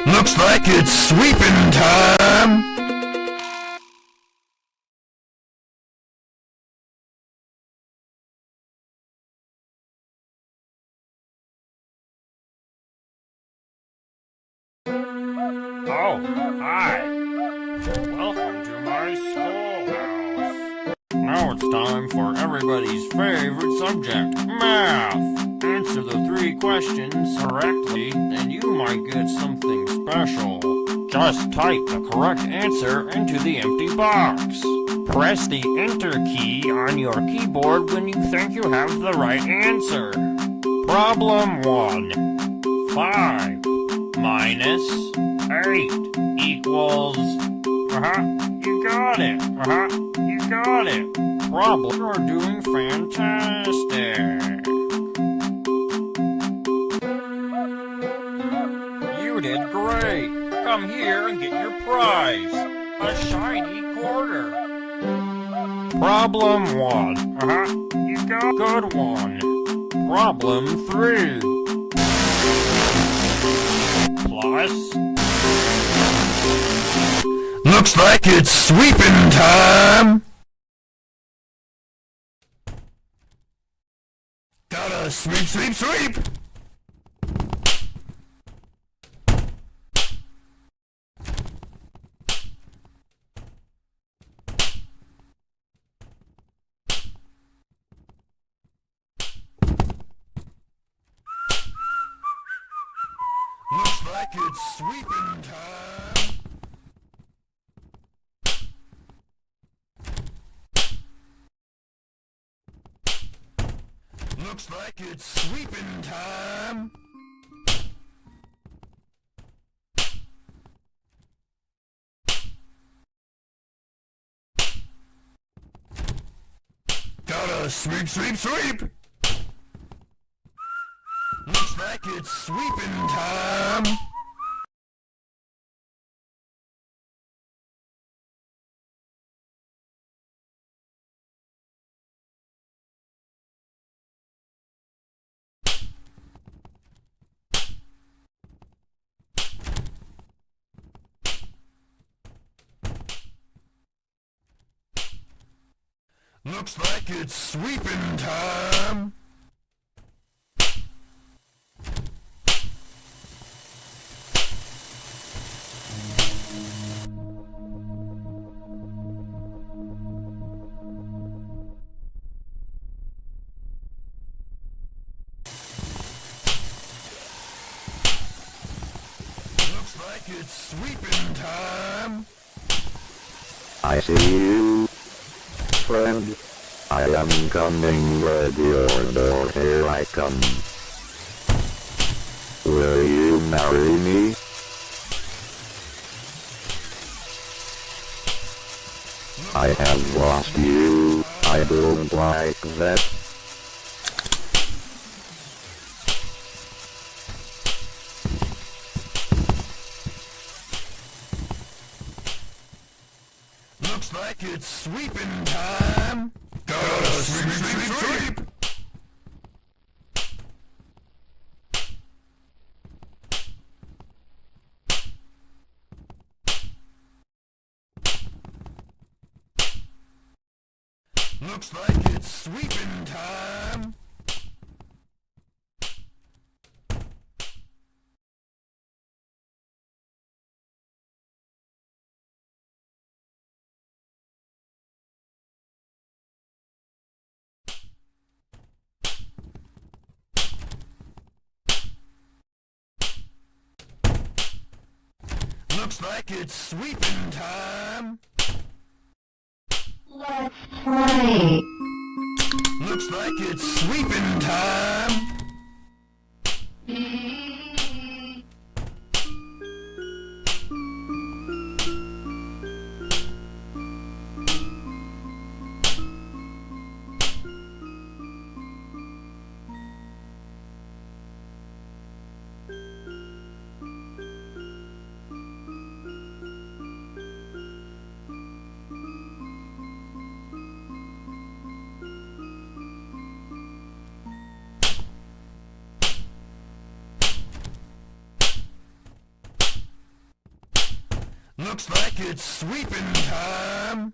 Looks like it's sweeping time! Oh, hi. Welcome to my schoolhouse. Now it's time for everybody's favorite subject, math. Answer the 3 questions correctly, and you might get something special. Just type the correct answer into the empty box. Press the Enter key on your keyboard when you think you have the right answer. Problem 1. 5 minus 8 equals... you got it. You got it. Problem, you're doing fantastic. You did great. Come here and get your prize. A shiny quarter. Problem 1. You got good one. Problem 3. Plus... Looks like it's sweeping time! Gotta sweep, sweep, sweep! Looks like it's sweeping time! Looks like it's sweeping time! Gotta sweep, sweep, sweep! Looks like it's sweeping time! Looks like it's sweeping time! Looks like it's sweeping time! I see you, friend. I am coming, ready your door, here I come. Will you marry me? I have lost you, I don't like that. Looks like it's sweeping time! Gotta sweep, sweep, sweep! Looks like it's sweeping time! Looks like it's sweeping time! Let's play. Looks like it's sweeping time! Looks like it's sweeping time.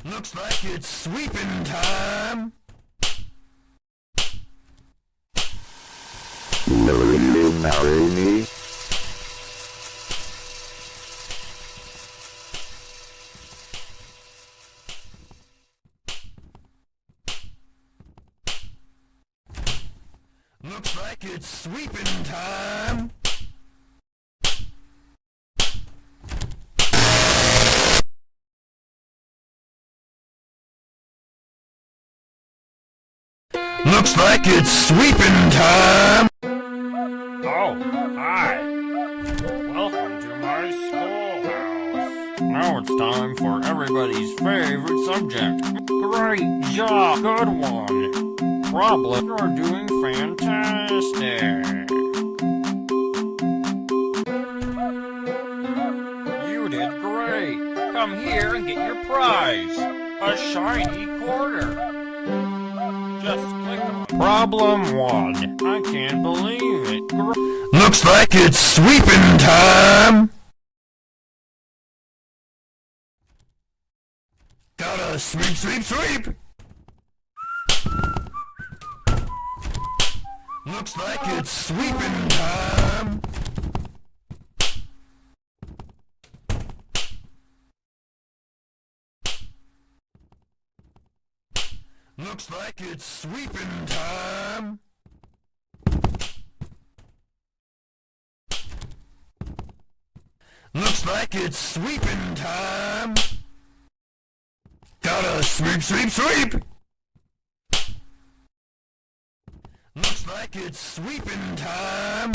Looks like it's sweeping time. Will you marry me? Looks like it's sweeping time. Looks like it's sweeping time. Oh, hi. Welcome to my schoolhouse. Now it's time for everybody's favorite subject. Great job, good one. Problem, you're doing fantastic. You did great. Come here and get your prize. A shiny quarter. Just click on Problem 1. I can't believe it. Looks like it's sweeping time. Gotta sweep, sweep, sweep. Looks like it's sweeping time. Looks like it's sweeping time. Looks like it's sweeping time. Gotta sweep, sweep, sweep. Looks like it's sweeping time.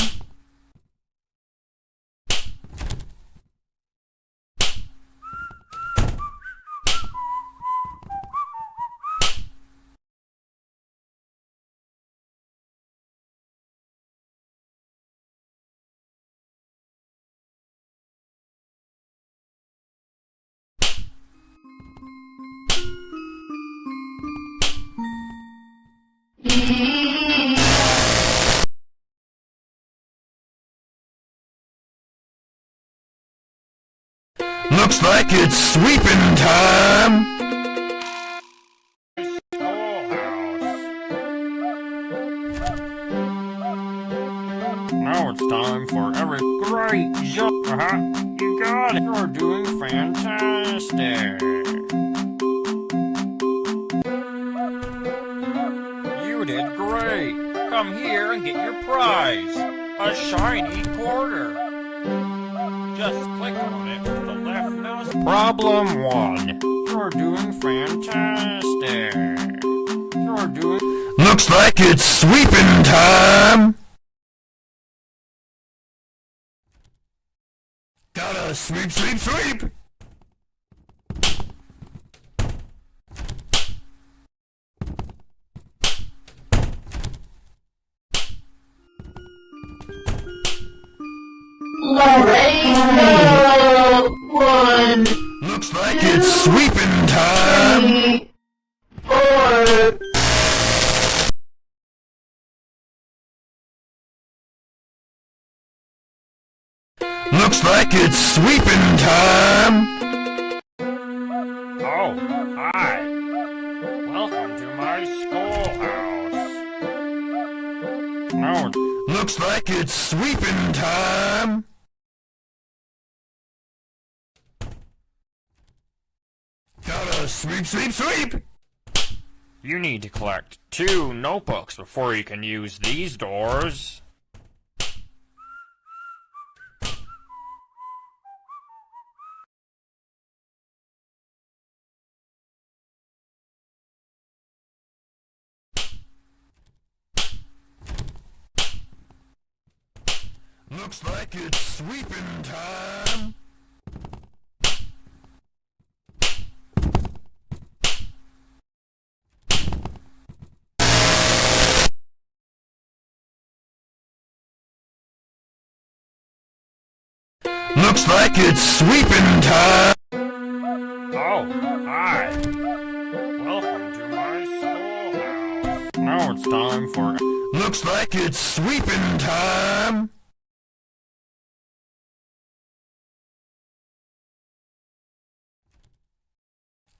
Looks like it's sweeping time. Now it's time for every great job. You got it. You're doing fantastic. You did great. Come here and get your prize. A shiny quarter. Just click on it with the left mouse. Problem 1. You're doing fantastic. You're doing... Looks like it's sweeping time. Gotta sweep, sweep, sweep. One, Looks like it's sweeping time. 4. Looks like it's sweeping time. Oh, hi. Welcome to my schoolhouse. Now it's... Looks like it's sweeping time. Gotta sweep, sweep, sweep. You need to collect 2 notebooks before you can use these doors. Looks like it's sweeping time. Looks like it's sweeping time. Oh, hi. Welcome to my schoolhouse. Now it's time for... Looks like it's sweeping time.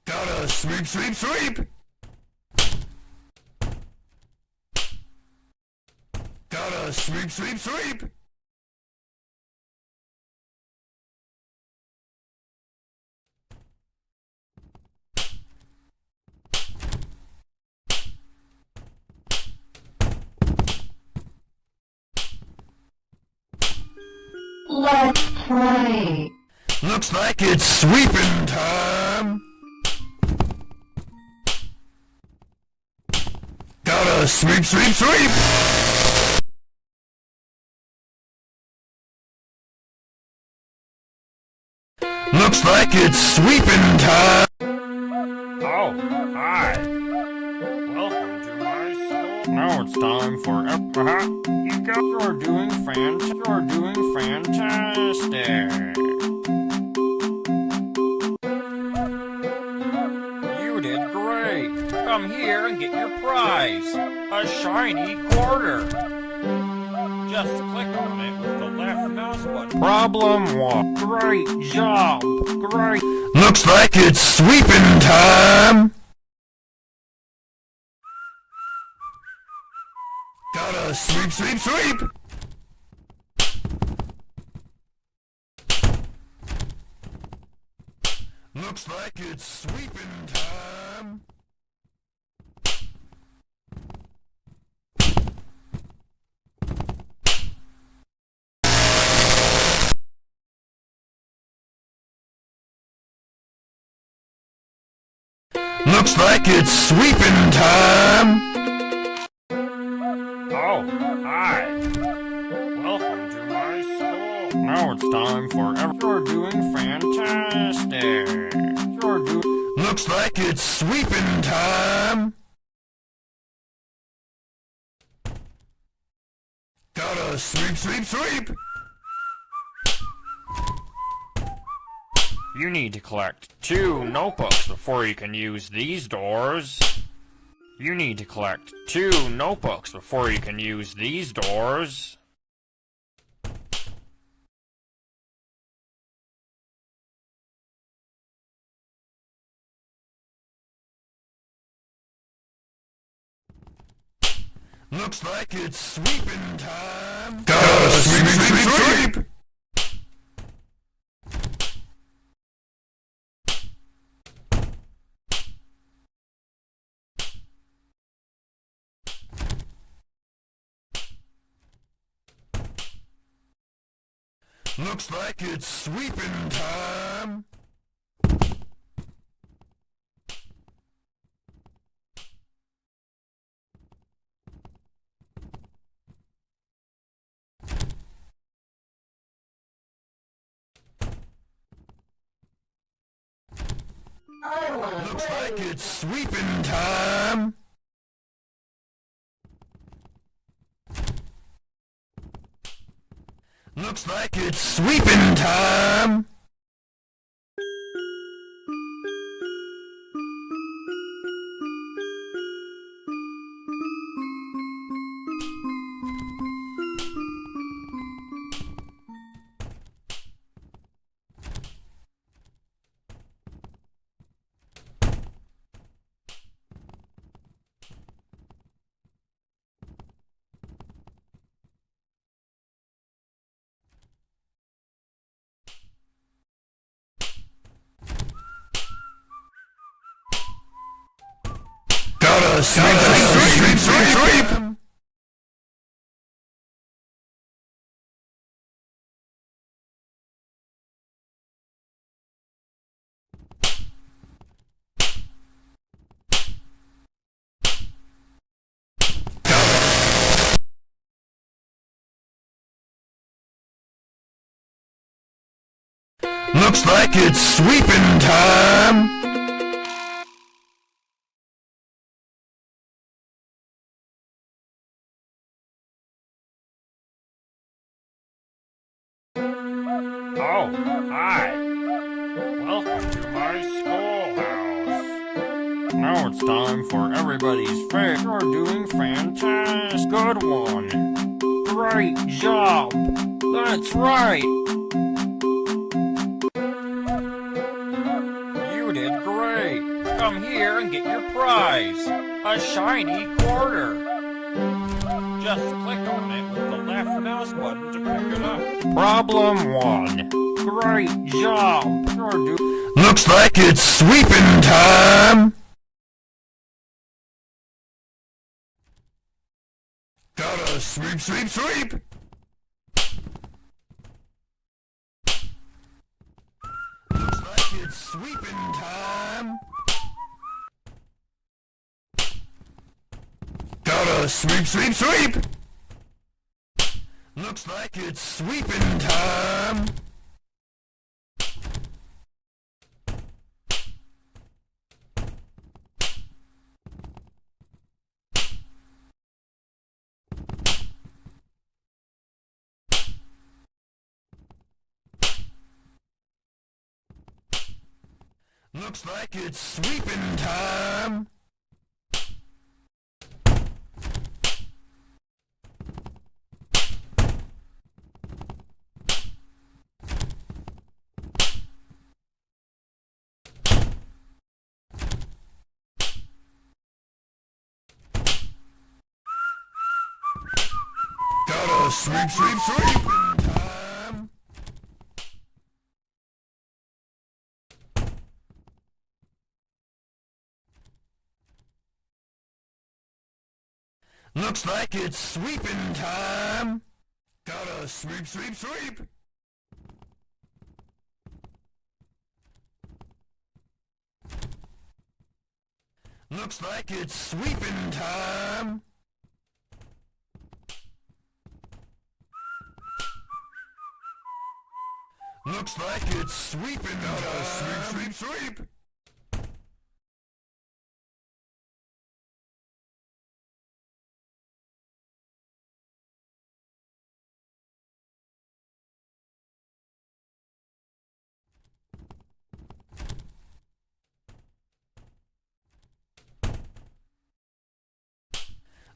Gotta sweep, sweep, sweep. Gotta sweep, sweep, sweep. Let's play. Looks like it's sweeping time. Gotta sweep, sweep, sweep. Looks like it's sweeping time. Oh, hi. Welcome to my school. Now it's time for... You're doing fantastic. You did great. Come here and get your prize. A shiny quarter. Just click on it with the left mouse button. Problem 1. Great job. Great. Looks like it's sweeping time. Gotta sweep, sweep, sweep. Looks like it's sweeping time. Looks like it's sweeping time. Oh, hi. Welcome to my school. Now it's time for... You're doing fantastic. Looks like it's sweeping time. Gotta sweep, sweep, sweep. You need to collect 2 notebooks before you can use these doors. You need to collect 2 notebooks before you can use these doors. Looks like it's sweeping time. Gotta sweep, sweep, sweep. Looks like it's sweeping time. Looks like it's sweeping time. Looks like it's sweeping time. Gotta sweep, sweep, sweep, sweep, sweep. Looks like it's sweeping time. Oh, hi. Welcome to my schoolhouse. Now it's time for everybody's favorite. You're doing fantastic. Good one. Great job. That's right. You did great. Come here and get your prize. A shiny quarter. Just click on it with the left mouse button to pick it up. Problem 1. Great job. Looks like it's sweeping time. Gotta sweep, sweep, sweep. Looks like it's sweeping time. Gotta sweep, sweep, sweep. Looks like it's sweeping time. Looks like it's sweeping time. Gotta sweep, sweep, sweeping time. Looks like it's sweeping time. Gotta sweep, sweep, sweep. Looks like it's sweeping time. Looks like it's sweeping time. Gotta sweep, sweep, sweep.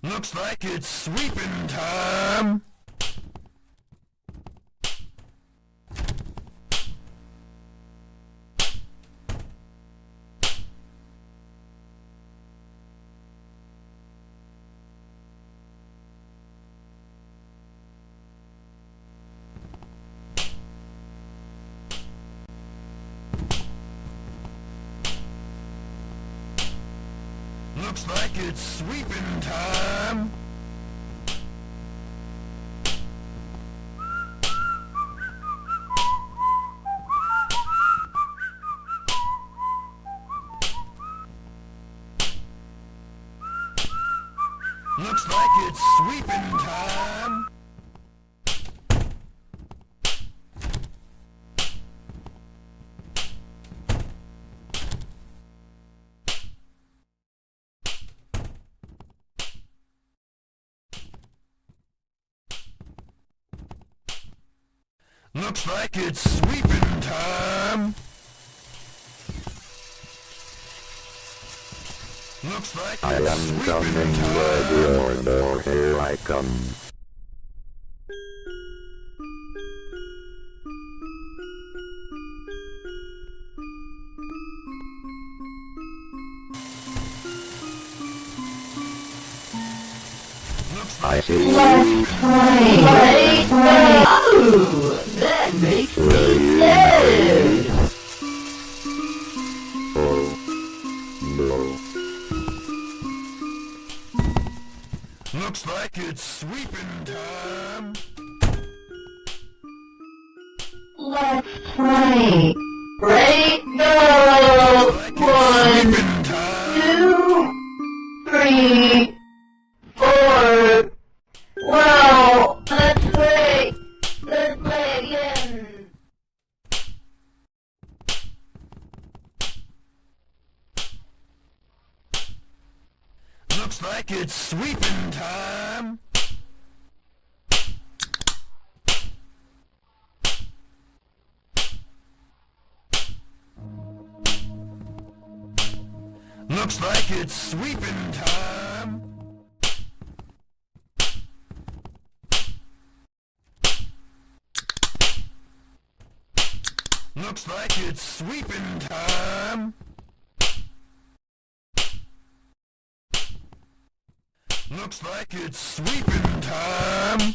Looks like it's sweeping time. Looks like it's sweeping time. Looks like it's sweeping time. Looks like it's sweeping time. Looks like I it's am sweeping coming, time. ready or no, here I come. I see you. Let's play. Let's play. Oh, that makes me sad. Oh, no. Looks like it's sweeping time. Let's play. Ready, go. Looks like it's 1, sweeping time. 2, 3, 4. Wow, let's play. Let's play again. Looks like it's sweeping time. Looks like it's sweeping time. Looks like it's sweeping time. Looks like it's sweeping time.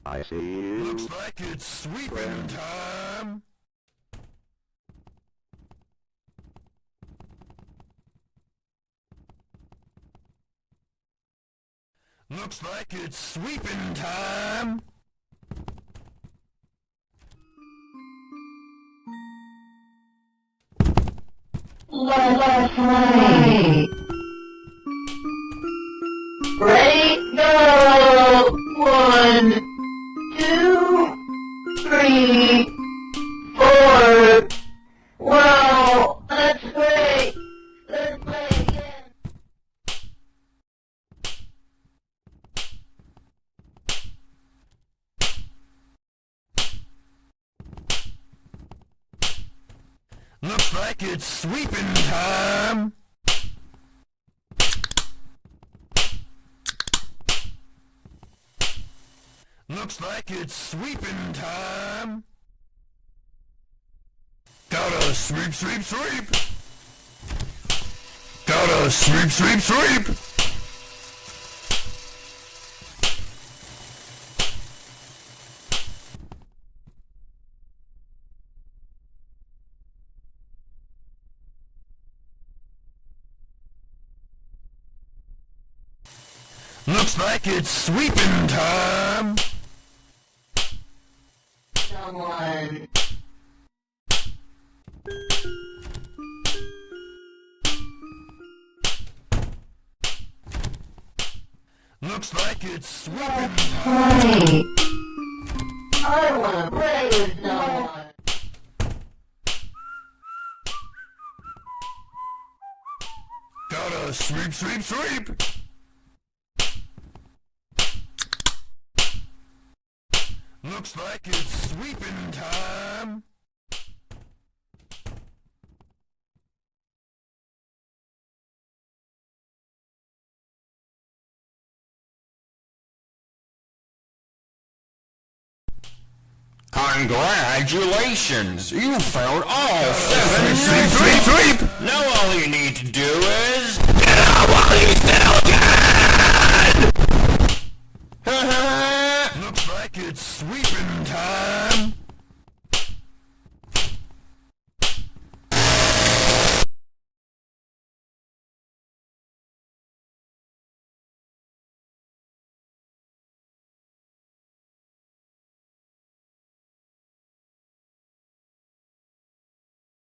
I see you. Looks like it's sweeping time. Looks like it's sweeping time. Left, right. Ready, go! 1, 2, 3, 4. Wow, that's great. Let's play again. Looks like it's sweeping time. Looks like it's sweeping time. Gotta sweep, sweep, sweep. Gotta sweep, sweep, sweep. Looks like it's sweeping time. Someone. Looks like it's sweeping time. Play. I wanna play with someone. Gotta sweep, sweep, sweep. Looks like it's sweeping time. Congratulations! You found all 7 Sweep, sweep, sweep. Now all you need to do is